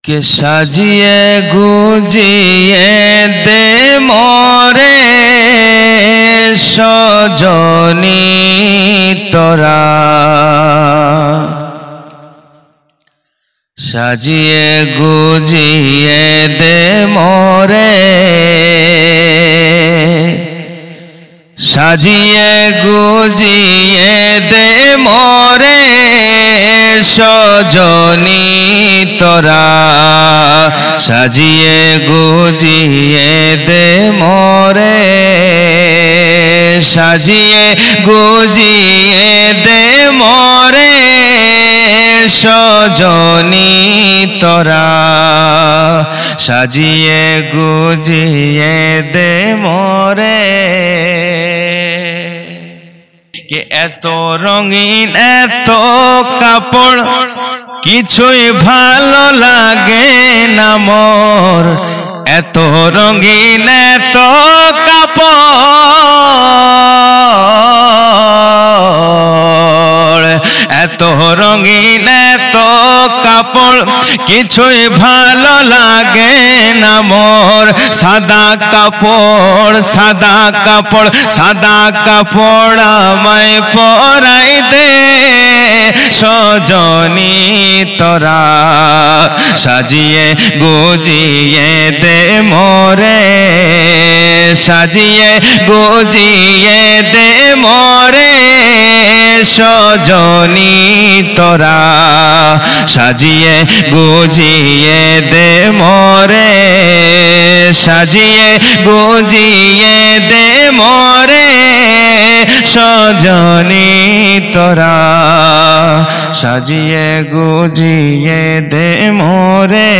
কে সাজিয়ে গুজিয়ে দে মোরে সজনী তোরা, সাজিয়ে গুজিয়ে দে মোরে, সাজিয়ে গুজিয়ে দে মোরে সজনী তোরা, সাজিয়ে গুজিয়ে দে মোরে, সাজিয়ে গুজিয়ে দে মোরে সজনী তোরা, সাজিয়ে গুজিয়ে দে মোরে। কে এত রঙিন এত কাপড় কিছুই ভালো লাগে না মোর, এত রঙিন এত কাপড়, এত রঙিন এত কাপড় কিছুই ভালো লাগে না মোর, সাদা কাপড় সাদা কাপড় সাদা কাপড় আমায় পরাই দে সজনী তোরা, সাজিয়ে গুজিয়ে দে মোরে, সাজিয়ে গুজিয়ে দে মোরে সজনী তোরা, সাজিয়ে গুজিয়ে দে মোরে, সাজিয়ে গুজিয়ে দে মোরে সজনী তোরা, সাজিয়ে গুজিয়ে দে মোরে।